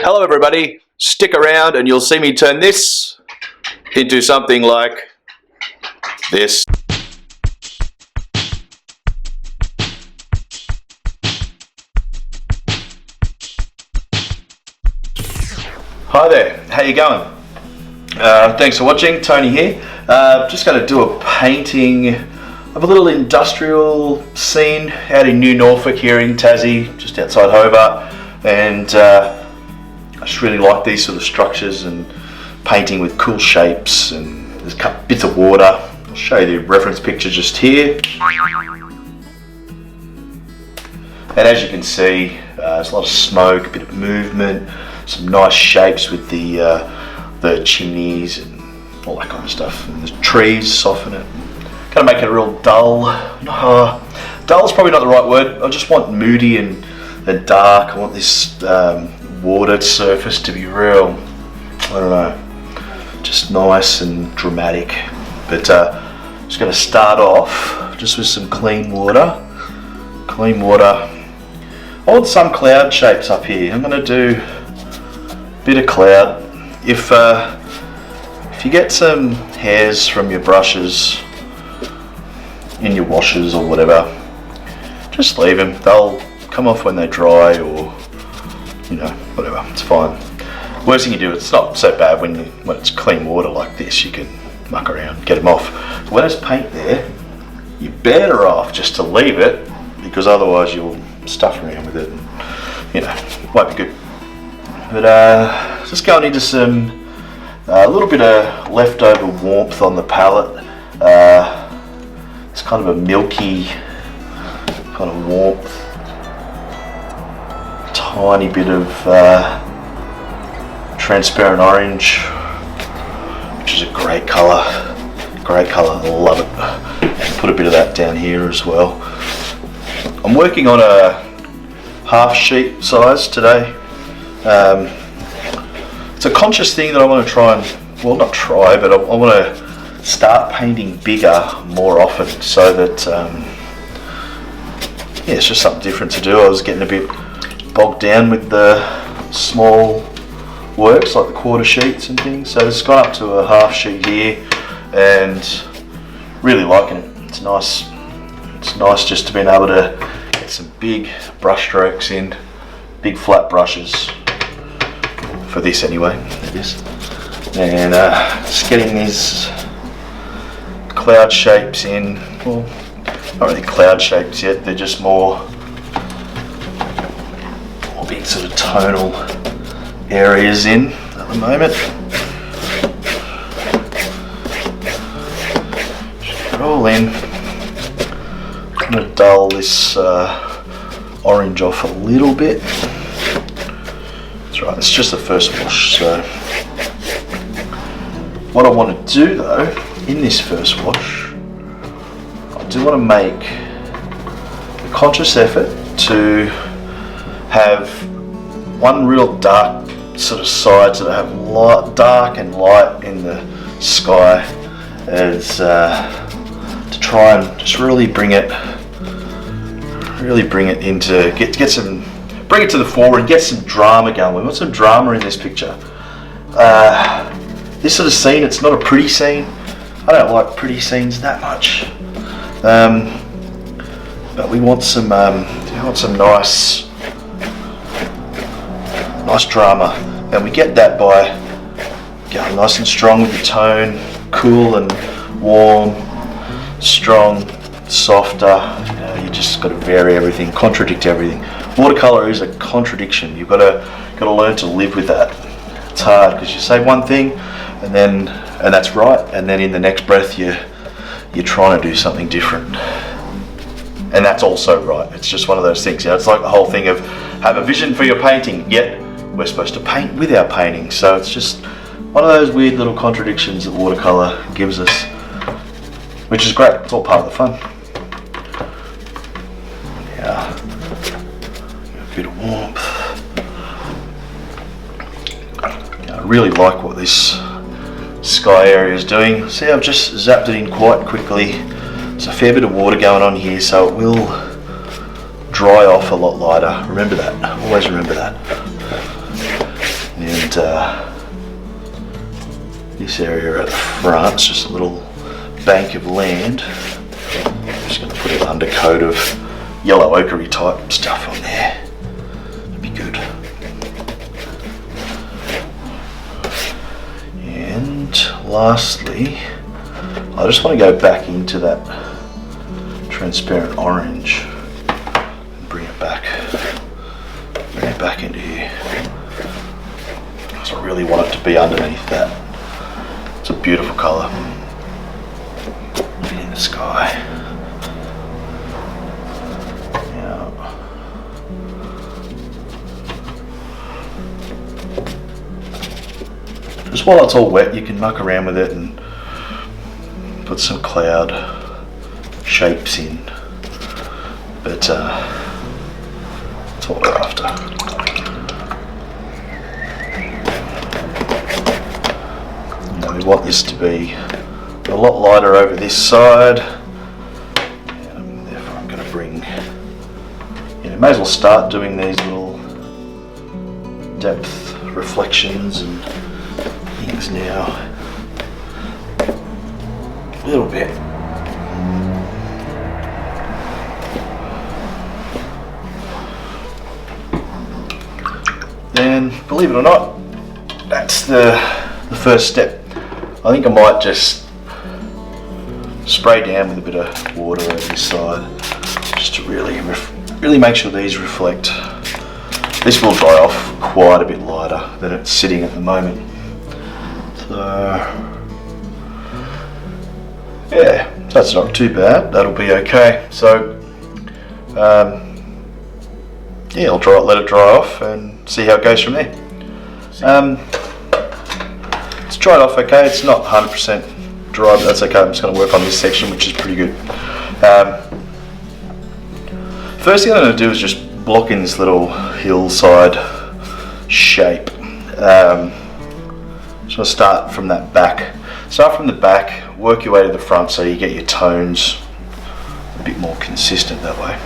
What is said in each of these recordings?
Hello everybody, stick around and you'll see me turn this into something like this. Hi there, how you going? Thanks for watching, Tony here. Just going to do a painting of a little industrial scene out in New Norfolk here in Tassie, just outside Hobart. And I just really like these sort of structures and painting with cool shapes, and there's bits of water. I'll show you the reference picture just here. And as you can see, there's a lot of smoke, a bit of movement, some nice shapes with the chimneys and all that kind of stuff. And the trees soften it. Kind of make it a real dull. Dull is probably not the right word. I just want moody and dark. I want this watered surface to be real, I don't know, just nice and dramatic. But just going to start off just with some clean water. I want some cloud shapes up here. I'm going to do a bit of cloud. If you get some hairs from your brushes in your washes or whatever, just leave them. They'll come off when they dry, or whatever, it's fine. Worst thing you do, it's not so bad when it's clean water like this. You can muck around, get them off. But when there's paint there, you're better off just to leave it, because otherwise you'll stuff around with it and, won't be good. But just going into a little bit of leftover warmth on the palette. It's kind of a milky kind of warmth. Tiny bit of transparent orange, which is a great colour. I love it. And put a bit of that down here as well. I'm working on a half sheet size today. It's a conscious thing that I want to try and, well, not try, but I want to start painting bigger more often, so that it's just something different to do. I was getting a bit bogged down with the small works like the quarter sheets and things, so it's gone up to a half sheet here and really liking it. It's nice just to be able to get some big brush strokes in, big flat brushes for this anyway, and just getting these cloud shapes in. Well, not really cloud shapes yet, they're just more big sort of tonal areas in at the moment. Just get it all in. I'm going to dull this orange off a little bit. That's right, it's just the first wash. So what I want to do though in this first wash, I do want to make a conscious effort to have one real dark sort of side, so to have light, dark and light in the sky, as to try and just really bring it into bring it to the fore and get some drama going. We want some drama in this picture. This sort of scene, it's not a pretty scene. I don't like pretty scenes that much, but we want some nice drama, and we get that by going nice and strong with the tone, cool and warm, strong, softer. You just got to vary everything, contradict everything. Watercolor is a contradiction. You've got to learn to live with that. It's hard because you say one thing and that's right, and then in the next breath you're trying to do something different, and that's also right. It's just one of those things. It's like the whole thing of have a vision for your painting, yet we're supposed to paint with our painting. So it's just one of those weird little contradictions that watercolor gives us, which is great. It's all part of the fun. Yeah, a bit of warmth. I really like what this sky area is doing. See, I've just zapped it in quite quickly. There's a fair bit of water going on here, so it will dry off a lot lighter. Remember that, always remember that. this area at the front, it's just a little bank of land. I'm just going to put an undercoat of yellow ochre type stuff on there. That'd be good. And lastly, I just want to go back into that transparent orange and bring it back into here. Because I really want it to be underneath that. It's a beautiful colour. In the sky. Yeah. Just while it's all wet, you can muck around with it and put some cloud shapes in. But that's what we're after. We want this to be a lot lighter over this side, and therefore I'm going to bring, may as well start doing these little depth reflections and things now, a little bit. Then, believe it or not, that's the first step. I think I might just spray down with a bit of water over this side, just to really make sure these reflect. This will dry off quite a bit lighter than it's sitting at the moment. So yeah, that's not too bad. That'll be okay. So yeah, I'll let it dry off and see how it goes from there. It's dried off okay. It's not 100% dry, but that's okay. I'm just going to work on this section, which is pretty good. First thing I'm going to do is just block in this little hillside shape. So I'll start from that back. Start from the back, work your way to the front so you get your tones a bit more consistent that way.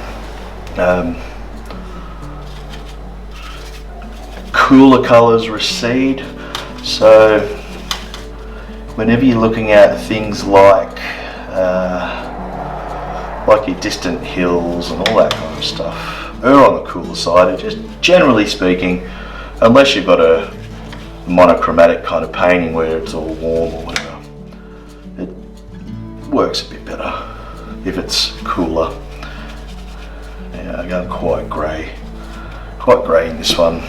Cooler colours recede, so whenever you're looking at things like your distant hills and all that kind of stuff, err on the cooler side. Just generally speaking, unless you've got a monochromatic kind of painting where it's all warm or whatever, it works a bit better if it's cooler. Yeah, I'm going quite grey in this one.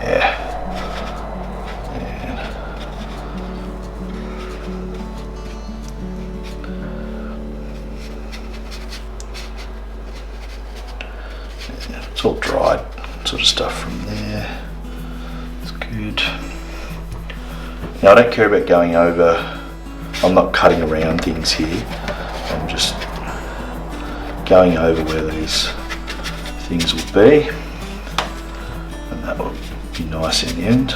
Yeah. It's all dried sort of stuff from there. It's good. Now I don't care about going over, I'm not cutting around things here. I'm just going over where these things will be. And that will be nice in the end.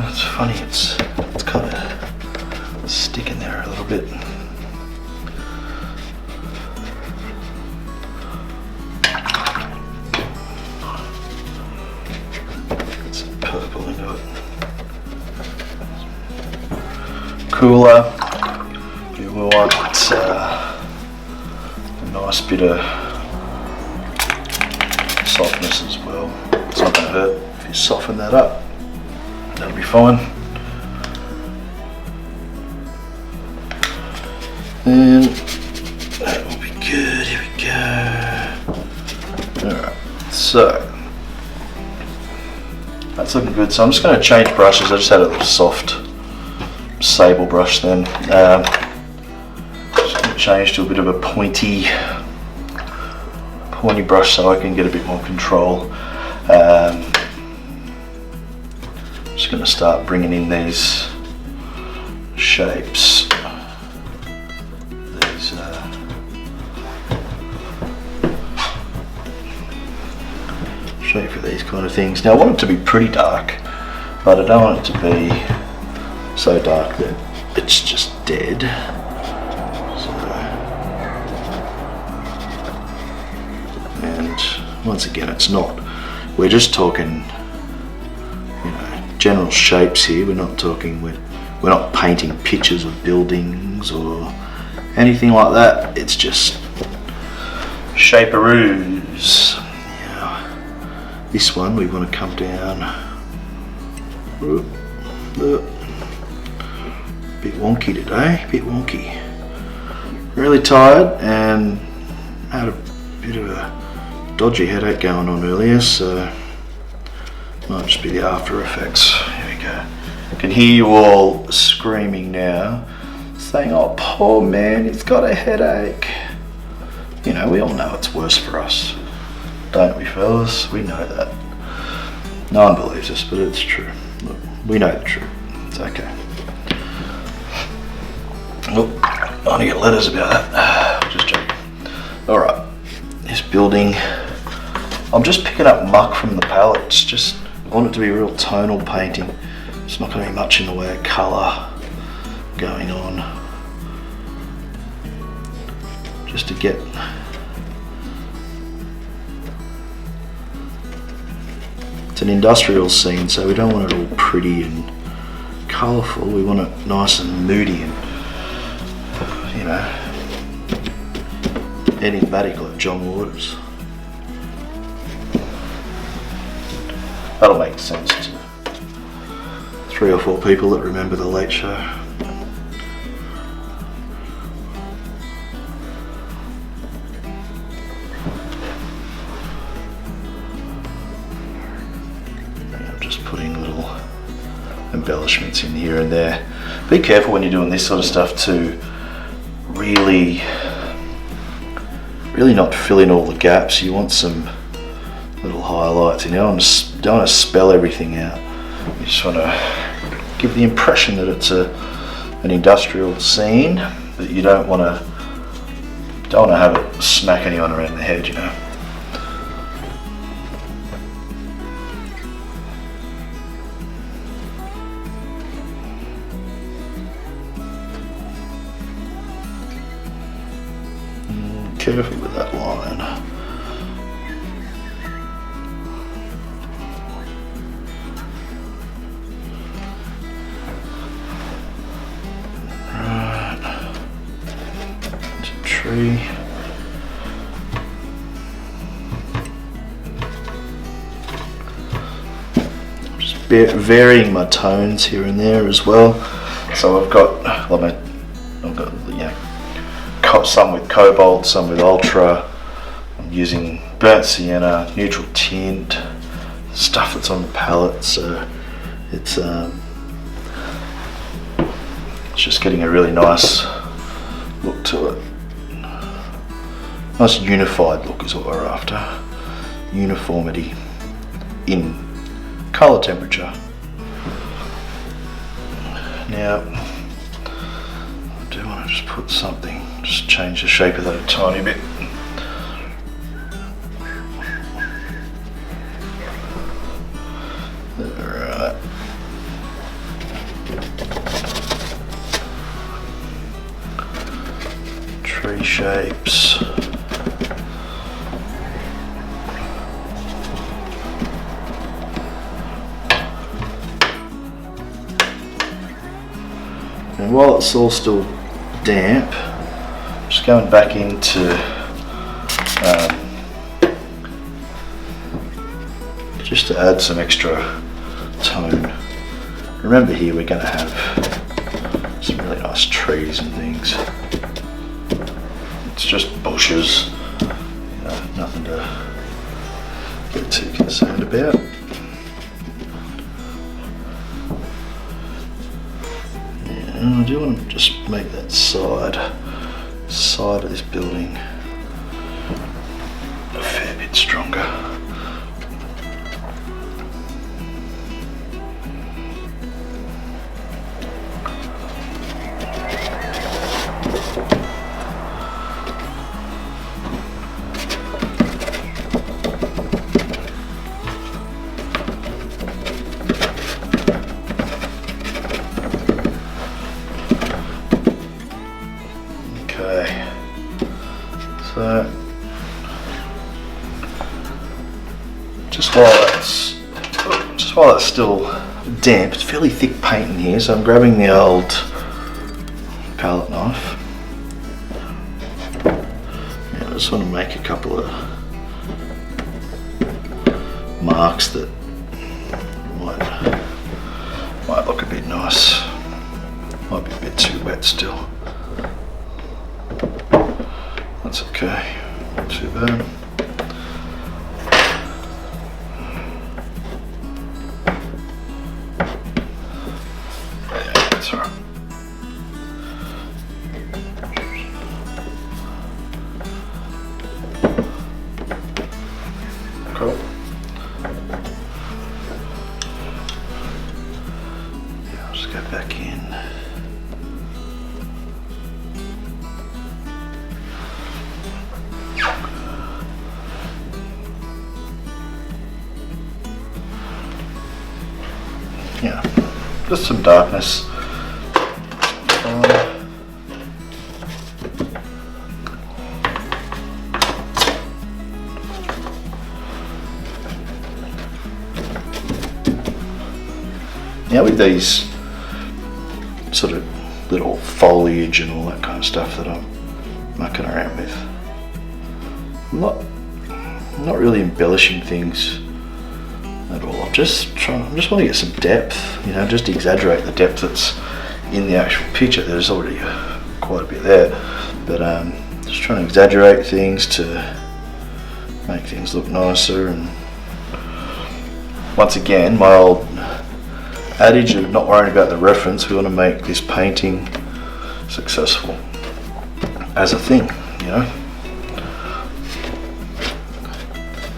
It's funny, it's kind of sticking there a little bit. Get some purple into it. Cooler. You will want a nice bit of softness as well. It's not going to hurt if you soften that up. That'll be fine. And that will be good. Here we go. Alright, so that's looking good. So I'm just going to change brushes. I just had a little soft sable brush then. Just going to change to a bit of a pointy brush so I can get a bit more control. Just going to start bringing in these shapes, these shape for these kind of things. Now I want it to be pretty dark, but I don't want it to be so dark that it's just dead. once again, it's not. We're just talking, you know, general shapes here. We're not talking. We're not painting pictures of buildings or anything like that. It's just shaperoos. Yeah. This one we want to come down. Bit wonky today, bit wonky. Really tired and had a bit of a dodgy headache going on earlier, so might just be the after effects. Here we go. I can hear you all screaming now, saying, "Oh, poor man, he's got a headache." You know, we all know it's worse for us, don't we, fellas? We know that. No one believes us, but it's true. Look, we know the truth. It's okay. Oh, I want to get letters about that. Just joking. Alright, this building, I'm just picking up muck from the palettes. Just want it to be a real tonal painting. It's not going to be much in the way of colour going on. Just to get it's an industrial scene, so we don't want it all pretty and colourful. We want it nice and moody and, you know, enigmatic like John Waters. That'll make sense to 3 or 4 people that remember The Late Show. I'm just putting little embellishments in here and there. Be careful when you're doing this sort of stuff to really not fill in all the gaps. You want some little highlights. You don't want to spell everything out. You just want to give the impression that it's an industrial scene, but you don't want to have it smack anyone around the head, you know. Careful with that line. Right. It's a tree. I'm just varying my tones here and there as well. So I've got, you know, some with cobalt, some with ultra. I'm using burnt sienna, neutral tint, stuff that's on the palette, so it's just getting a really nice look to it. Nice unified look is what we're after. Uniformity in colour temperature. Now, I do want to just put something, just change the shape of that a tiny bit. Alright. Tree shapes. And while it's all still damp, I'm just going back into just to add some extra tone. Remember here we're going to have some really nice trees and things. It's just bushes, you know, nothing to get too concerned about. And I do want to just make that side of this building a fair bit stronger. So just while that's still damp, it's fairly thick paint in here, so I'm grabbing the old palette knife. Yeah, I just want to make a couple of marks that might look a bit nice. Might be a bit too wet still. That's okay, not too bad. Yeah, that's all right. Cool. Yeah, I'll just go back in. Yeah, just some darkness. Now with these sort of little foliage and all that kind of stuff that I'm mucking around with, I'm not really embellishing things at all. I just want to get some depth, you know, just exaggerate the depth that's in the actual picture. There's already quite a bit there, but just trying to exaggerate things to make things look nicer. And once again, my old adage of not worrying about the reference, we want to make this painting successful as a thing, you know.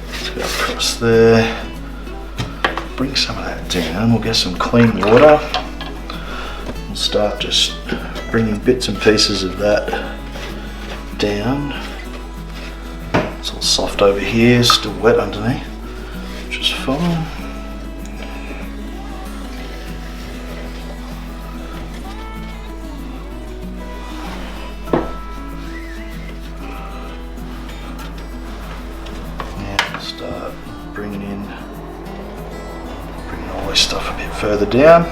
Let's go across there. Bring some of that down. We'll get some clean water. We'll start just bringing bits and pieces of that down. It's all soft over here, still wet underneath, which is fine. Yeah, start bringing all this stuff a bit further down.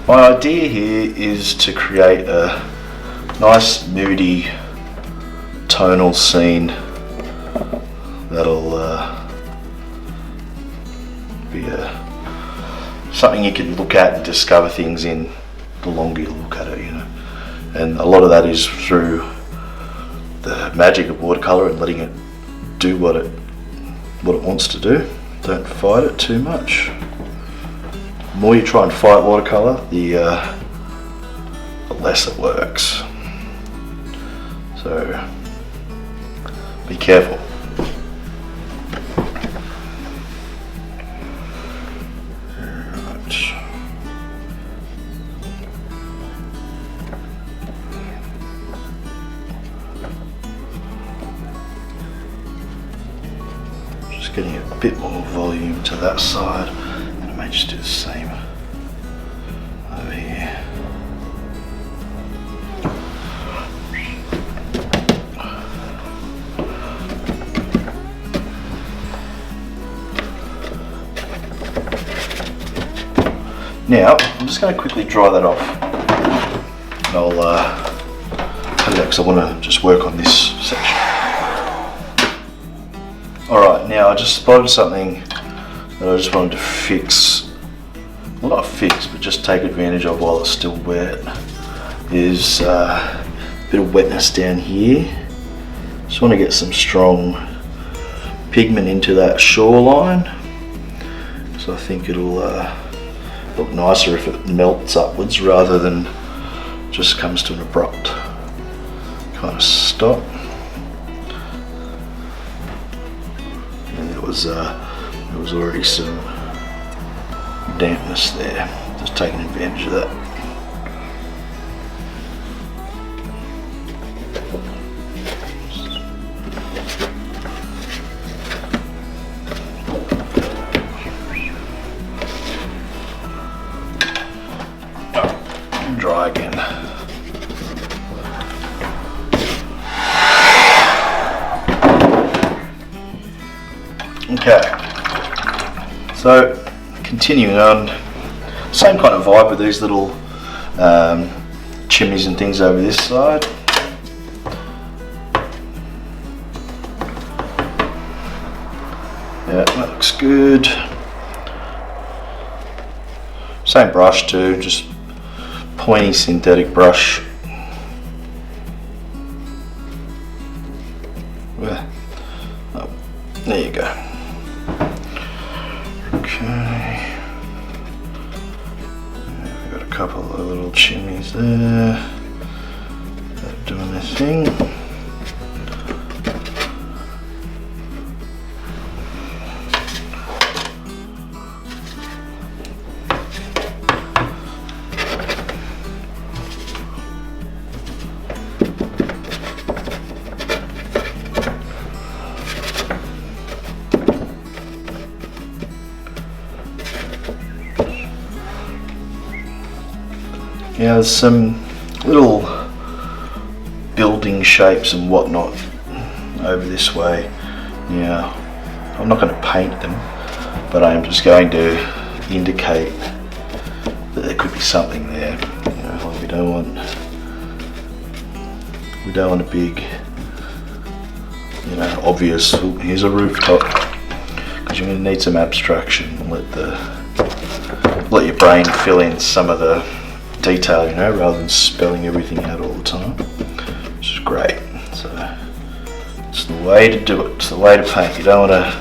My idea here is to create a nice moody tonal scene that'll be something you can look at and discover things in the longer you look at it, you know. And a lot of that is through the magic of watercolor and letting it do what it wants to do. Don't fight it too much. The more you try and fight watercolor, the less it works. So be careful. Right. Just getting a bit more volume to that side, and I may just do the same over here. Now, I'm just going to quickly dry that off, and I'll cut it out because I want to just work on this section. Alright, now I just spotted something that I just wanted to fix, well not fix, but just take advantage of while it's still wet. Is a bit of wetness down here. Just want to get some strong pigment into that shoreline, so I think it'll look nicer if it melts upwards rather than just comes to an abrupt kind of stop. And there was already some dampness there, just taking advantage of that. Dry again. Okay, so continuing on, same kind of vibe with these little chimneys and things over this side. Yeah, that looks good. Same brush too, just pointy synthetic brush. Oh, there you go. Okay. We've got a couple of little chimneys there. They're doing their thing. Yeah, there's some little building shapes and whatnot over this way. Yeah, I'm not going to paint them, but I'm just going to indicate that there could be something there. You know, like we don't want a big, you know, obvious. Oh, here's a rooftop, because you're going to need some abstraction. Let your brain fill in some of the detail, you know, rather than spelling everything out all the time, which is great. So it's the way to do it. It's the way to paint. You don't want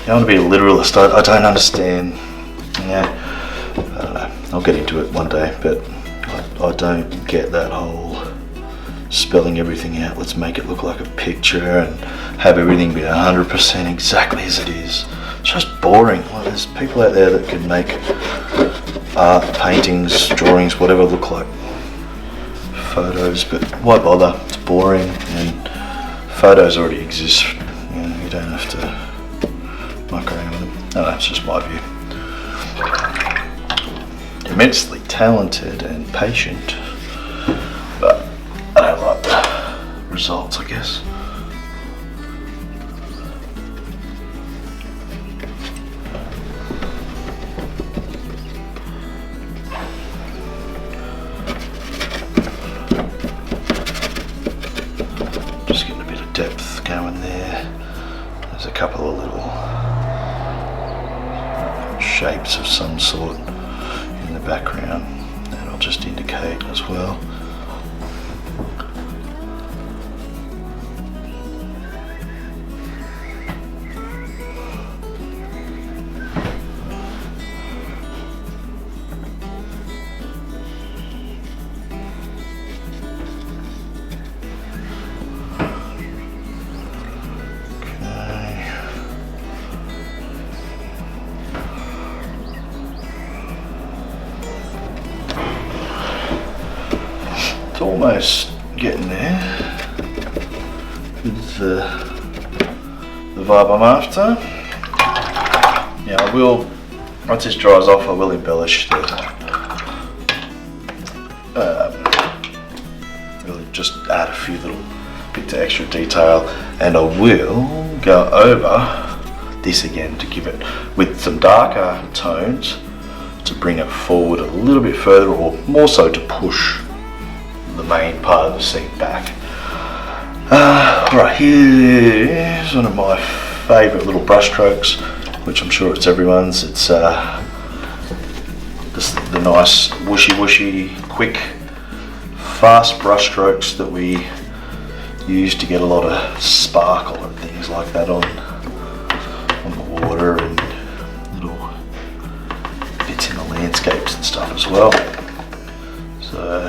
to be a literalist. I don't understand. Yeah, I don't know. I'll get into it one day, but I don't get that whole spelling everything out. Let's make it look like a picture and have everything be 100% exactly as it is. It's just boring. Well, there's people out there that can make art, paintings, drawings, whatever look like photos, but why bother? It's boring, and photos already exist. You know, you don't have to muck around with them. No, that's just my view. Immensely talented and patient, but I don't like the results, I guess. Just getting a bit of depth going there. There's a couple of little shapes of some sort in the background that I'll just indicate as well. It's almost getting there with the vibe I'm after. Yeah, I will, once this dries off, I will embellish really just add a few little bits of extra detail, and I will go over this again to give it with some darker tones to bring it forward a little bit further, or more so to push the main part of the scene back. Right, here's one of my favourite little brush strokes, which I'm sure it's everyone's. It's just the nice whooshy, quick, fast brush strokes that we use to get a lot of sparkle and things like that on the water, and little bits in the landscapes and stuff as well. So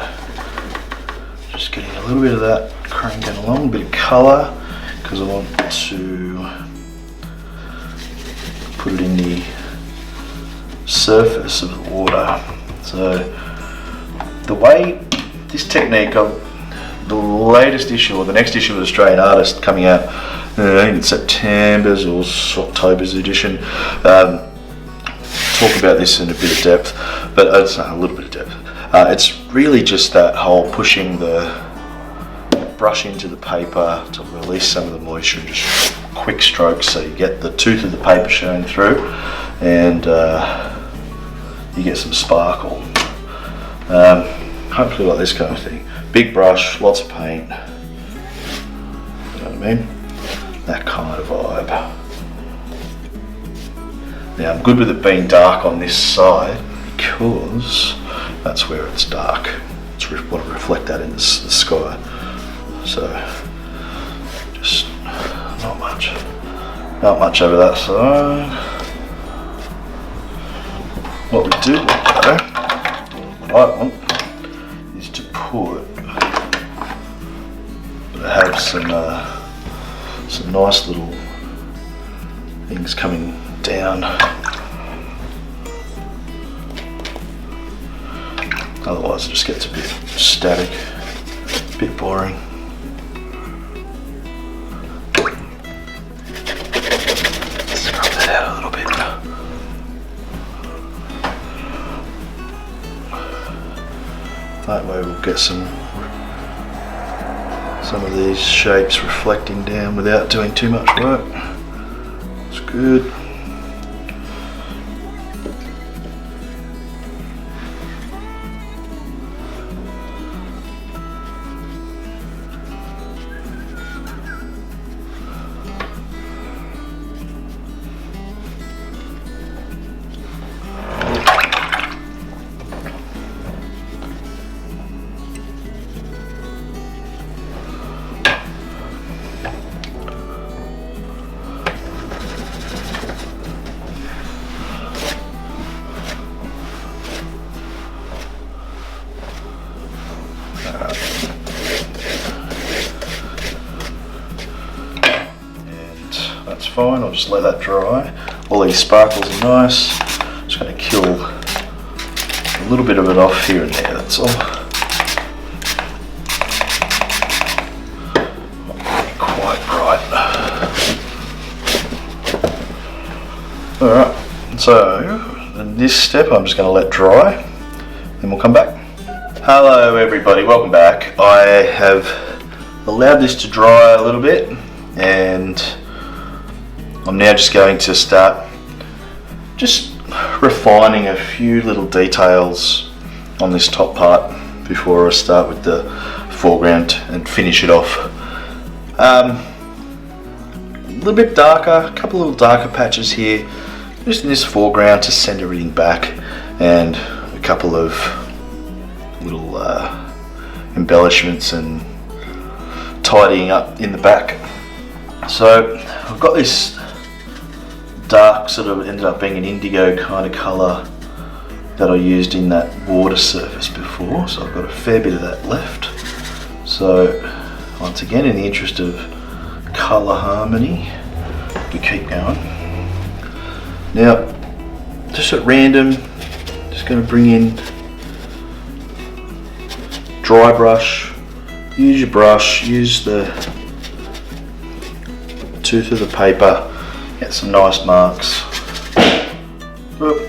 just getting a little bit of that cranking along, a bit of colour, because I want to put it in the surface of the water. So the way this technique, the latest issue, or the next issue of Australian Artist coming out, I think it's September's or October's edition, talk about this in a bit of depth, but it's not a little bit of depth. It's really just that whole pushing the brush into the paper to release some of the moisture, just quick strokes so you get the tooth of the paper showing through, and you get some sparkle. Hopefully like this kind of thing. Big brush, lots of paint, you know what I mean? That kind of vibe. Now I'm good with it being dark on this side because that's where it's dark. It's want to reflect that in the sky. So just not much over that side. What we do though, what I want is to put, have some nice little things coming down. Otherwise it just gets a bit static, a bit boring. Scrub that out a little bit. That way we'll get some of these shapes reflecting down without doing too much work. It's good. That's fine, I'll just let that dry. All these sparkles are nice. Just going to kill a little bit of it off here and there, that's all. Not quite bright. Alright, so in this step I'm just going to let dry, then we'll come back. Hello everybody, welcome back. I have allowed this to dry a little bit, and I'm now just going to start just refining a few little details on this top part before I start with the foreground and finish it off. A little bit darker, a couple of little darker patches here, just in this foreground to send everything back, and a couple of little embellishments and tidying up in the back. So I've got this dark, sort of ended up being an indigo kind of colour that I used in that water surface before, so I've got a fair bit of that left. So once again, in the interest of colour harmony, we keep going. Now just at random, just going to bring in dry brush. Use your brush, use the tooth of the paper, get some nice marks. Oop.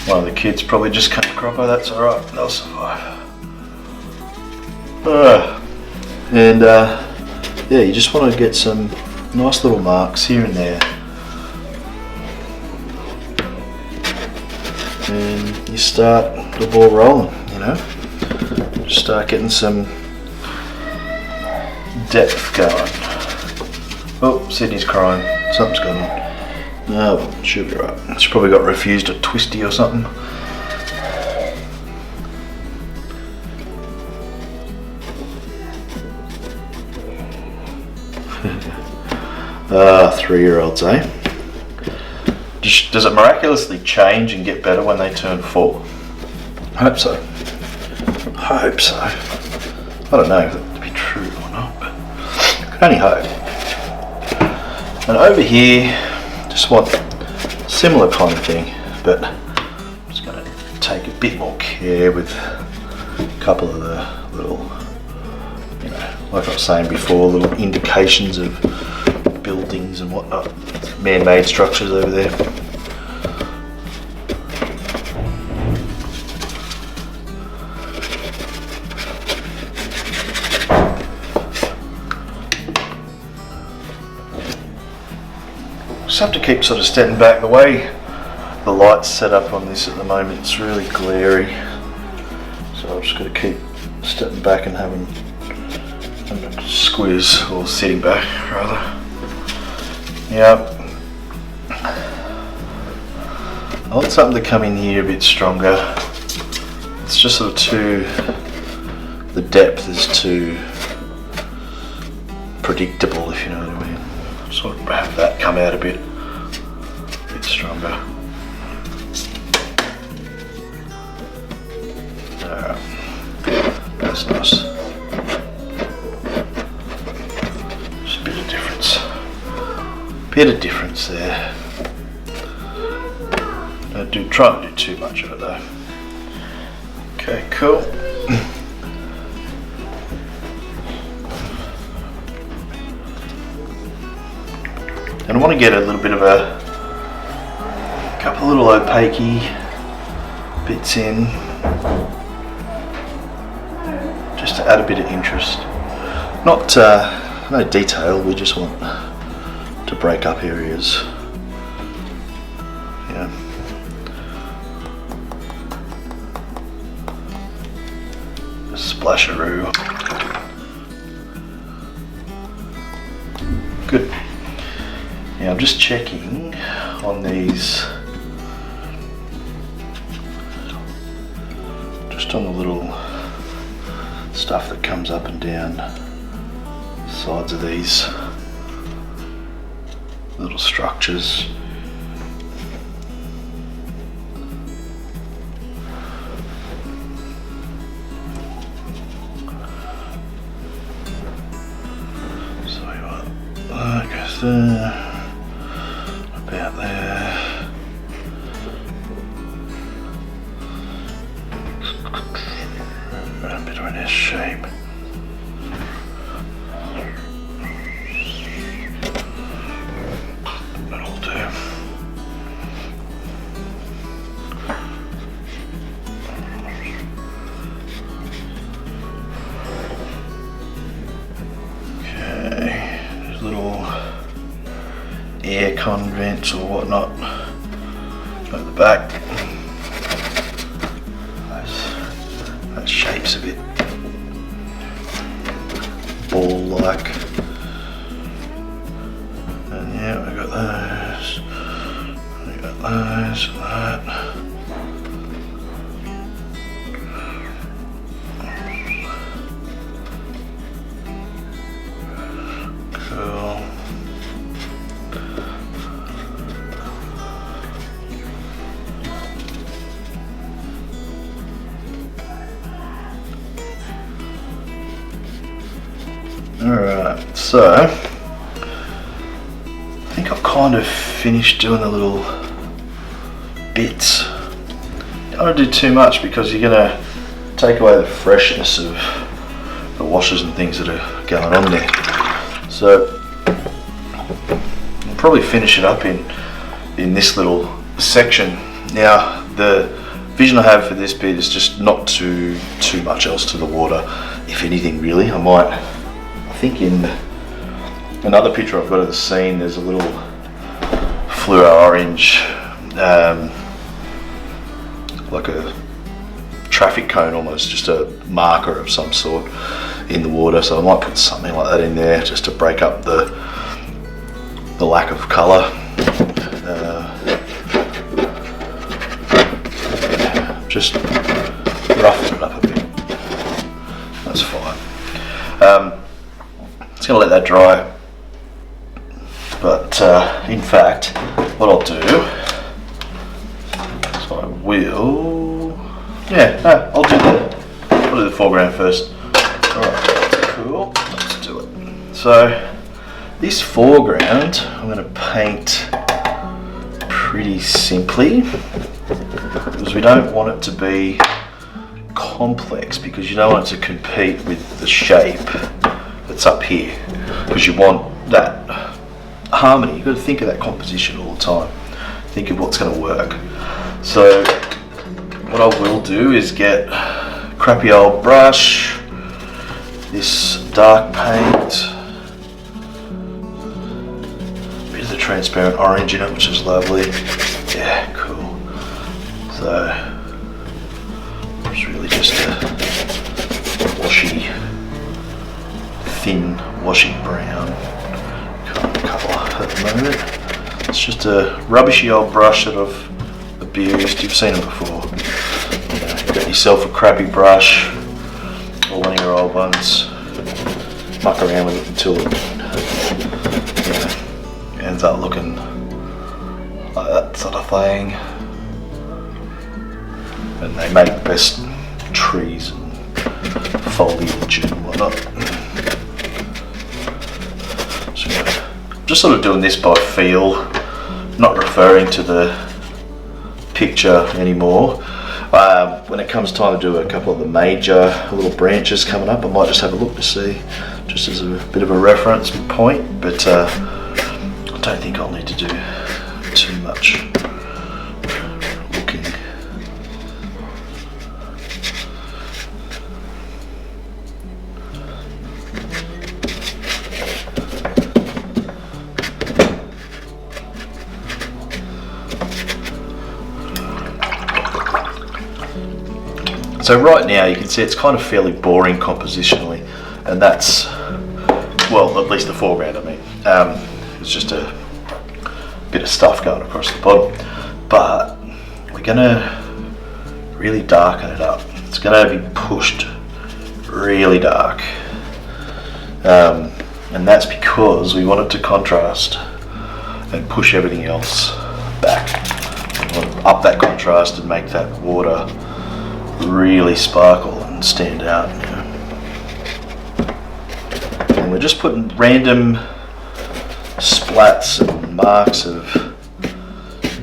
One of the kids probably just cut a cropper, that's alright, they'll survive. Yeah, you just want to get some nice little marks here and there. And you start the ball rolling, you know. Just start getting some depth going. Oh, Sydney's crying. Something's going on. No, should be right. She probably got refused a twisty or something. Three-year-olds, eh? Does it miraculously change and get better when they turn 4? I hope so. I hope so. I don't know if that to be true or not, but I can only hope. And over here, just want a similar kind of thing, but I'm just going to take a bit more care with a couple of the little, you know, like I was saying before, little indications of buildings and whatnot, man-made structures over there. just have to keep sort of stepping back. The way the light's set up on this at the moment, it's really glary. So I've just got to keep stepping back and having a squeeze, or sitting back rather. Yep. I want something to come in here a bit stronger. It's just sort of too, the depth is too predictable, if you know what I mean. Sort of have that come out a bit stronger. Alright, that's nice. Just a bit of difference. Bit of difference there. Don't try not to do too much of it though. Okay, cool. And I want to get a little bit of a couple little opaque bits in, just to add a bit of interest. Not no detail, we just want to break up areas. Yeah. A splasheroo. Good. Now I'm just checking on these, just on the little stuff that comes up and down sides of these little structures. So that goes there. About there. A bit of an S shape. That'll do. Okay, there's little air convents or whatnot at the back. That shape's a bit ball-like. And yeah, we got those. We got those and that. Cool. Alright, so I think I've kind of finished doing the little bits. Don't want to do too much because you're going to take away the freshness of the washes and things that are going on there. So I'll probably finish it up in this little section. Now the vision I have for this bit is just not too much else to the water, if anything really. I think in another picture I've got of the scene, there's a little fluoro orange, like a traffic cone almost, just a marker of some sort in the water. So I might put something like that in there just to break up the lack of colour. Just roughen it up a bit. That's fine. Just gonna let that dry. But in fact, what I'll do, so I will, I'll do the foreground first. Alright, cool, let's do it. So this foreground, I'm gonna paint pretty simply, because we don't want it to be complex, because you don't want it to compete with the shape that's up here, because you want that harmony. You've got to think of that composition all the time, think of what's going to work. So what I will do is get a crappy old brush, this dark paint, a bit of the transparent orange in it, which is lovely. Yeah, cool. So it's really just a washy, thin, washy brown kind of colour at the moment. It's just a rubbishy old brush that I've abused. You've seen them before. You got yourself a crappy brush or one of your old ones, muck around with it until it ends up looking like that sort of thing. And they make the best trees and foliage and whatnot. So I'm just sort of doing this by feel, not referring to the picture anymore. When it comes time to do a couple of the major little branches coming up, I might just have a look to see, just as a bit of a reference point, but I don't think I'll need to do too much looking. So right now you can see it's kind of fairly boring compositionally, and that's, well, at least the foreground I mean. It's just a bit of stuff going across the bottom, but we're going to really darken it up. It's going to be pushed really dark, and that's because we want it to contrast and push everything else back. We want to up that contrast and make that water really sparkle and stand out. And we're just putting random splats and marks of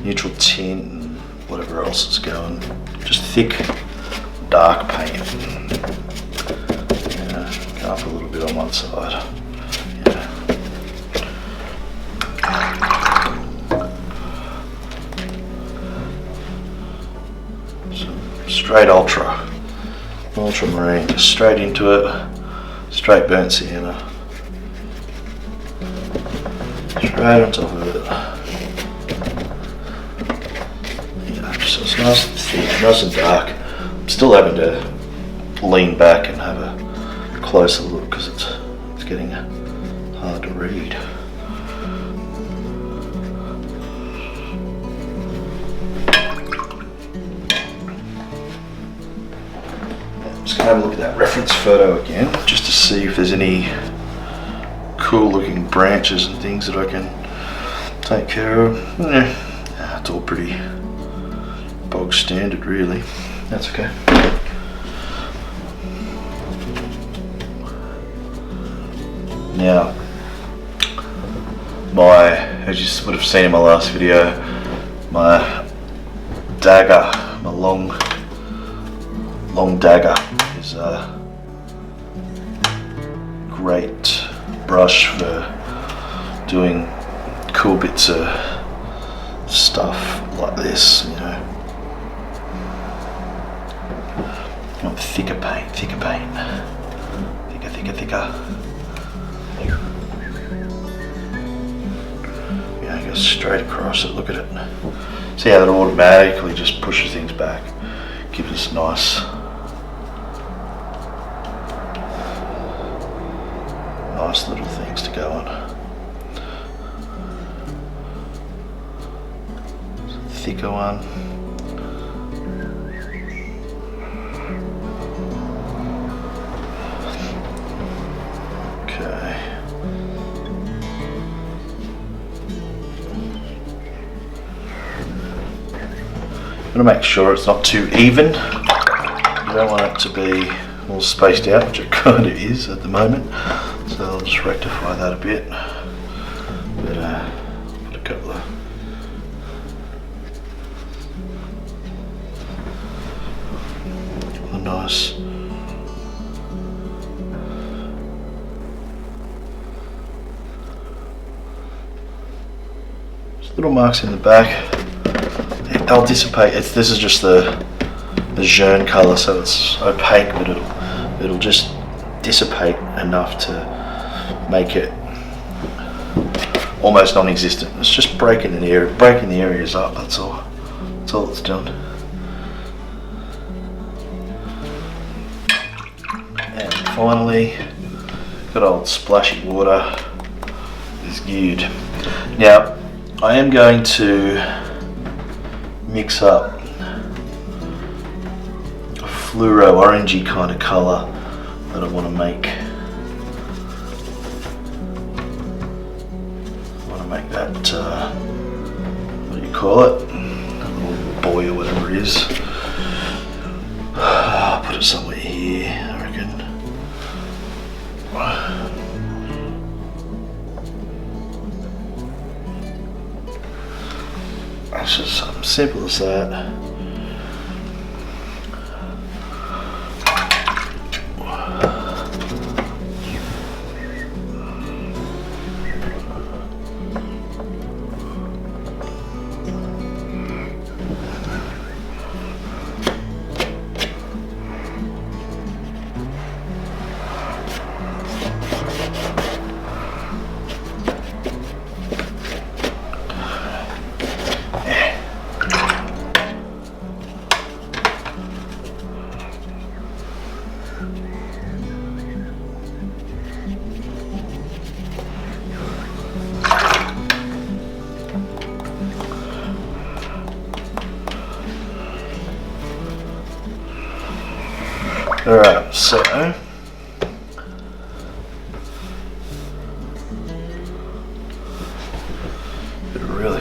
neutral tint and whatever else is going. Just thick, dark paint. Go up a little bit on one side. Straight ultramarine, just straight into it, straight burnt sienna, straight on top of it. So it's nice and thick, nice and dark. I'm still having to lean back and have a closer look because it's getting hard to read. Just going to have a look at that reference photo again, just to see if there's any cool looking branches and things that I can take care of. It's all pretty bog standard really. That's okay. Now, as you would have seen in my last video, my dagger, my long dagger is a great brush for doing cool bits of stuff like this, you know. You want thicker paint, thicker. Yeah, go straight across it, look at it. See how that automatically just pushes things back, gives us nice little things to go on. Thicker one. Okay. I'm going to make sure it's not too even. You don't want it to be all spaced out, which it kind of is at the moment. So I'll just rectify that a bit. But put a couple of nice little marks in the back. They'll dissipate. This is just the jaune colour, so it's opaque, but it'll just dissipate enough to make it almost non-existent. It's just breaking the areas up. That's all it's doing. And finally, good old splashy water is good. Now, I am going to mix up a fluoro orangey kind of colour that I want to make. That, what do you call it? A little buoy or whatever it is. I'll put it somewhere here, I reckon. It's just something simple as that. Alright, so a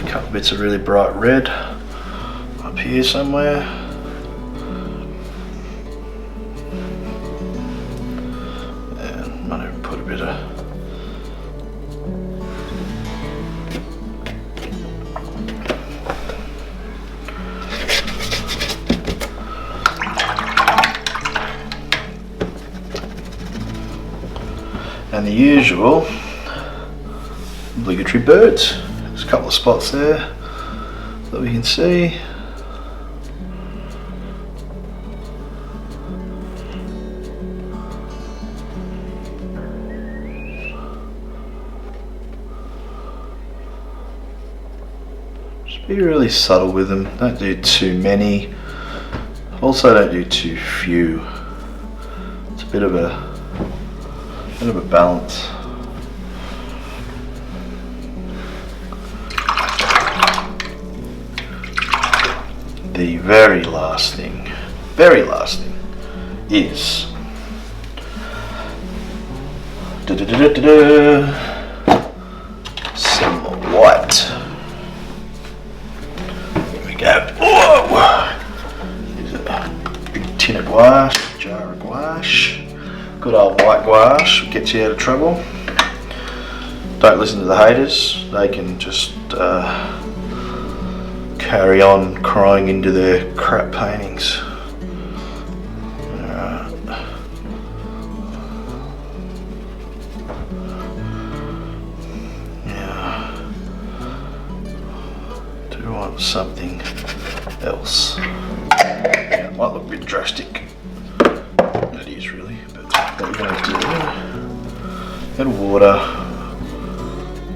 couple bits of really bright red up here somewhere. And might even put a bit of and the usual obligatory birds. There's a couple of spots there that we can see. Just be really subtle with them. Don't do too many. Also don't do too few. It's a bit of a balance. The very last thing is some white. Here we go. Whoa! Here's a big tin of gouache, jar of gouache. Good old white gouache will get you out of trouble. Don't listen to the haters. They can just carry on crying into their crap paintings. Alright. Yeah. Do want something else. Yeah, it might look a bit drastic. It is really, but what we're going to do, add water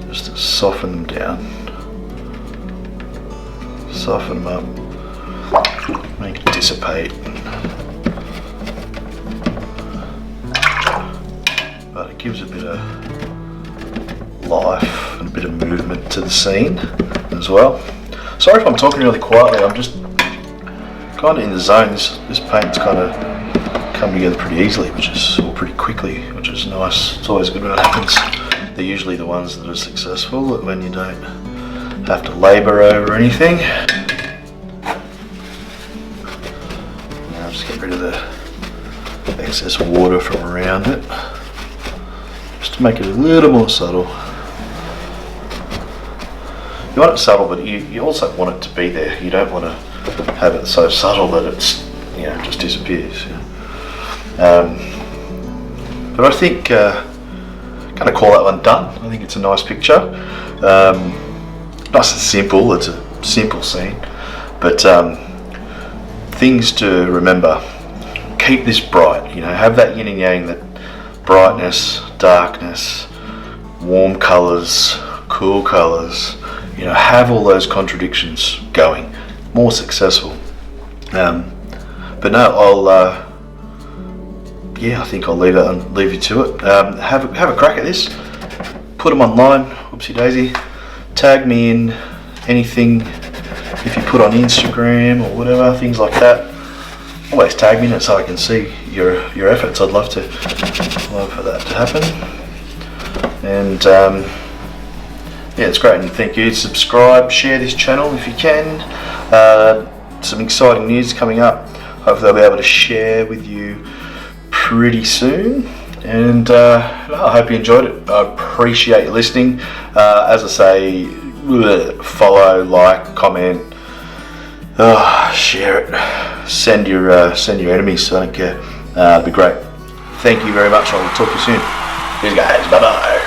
just to soften them down. Soften them up, make it dissipate. But it gives a bit of life and a bit of movement to the scene as well. Sorry if I'm talking really quietly, I'm just kind of in the zone. This paint's kind of come together pretty easily, or pretty quickly, which is nice. It's always good when it happens. They're usually the ones that are successful, when you don't have to labour over anything. Now just get rid of the excess water from around it, just to make it a little more subtle. You want it subtle, but you also want it to be there. You don't want to have it so subtle that it's, just disappears. But I think going to call that one done. I think it's a nice picture. Nice and simple. It's a simple scene, but things to remember. Keep this bright. Have that yin and yang, that brightness, darkness, warm colours, cool colors, you know, have all those contradictions going, more successful. But no, I think I'll leave you to it. Have a crack at this. Put them online. Whoopsie daisy. Tag me in anything if you put on Instagram or whatever, things like that. Always tag me in it so I can see your efforts. I'd love for that to happen. And yeah, it's great. And thank you. Subscribe, share this channel if you can. Some exciting news coming up. Hopefully I'll be able to share with you pretty soon. And I hope you enjoyed it. I appreciate you listening. As I say, follow, like, comment, share it, send your enemies. I don't care. It'd be great. Thank you very much. I'll talk to you soon. Cheers, guys. Bye bye.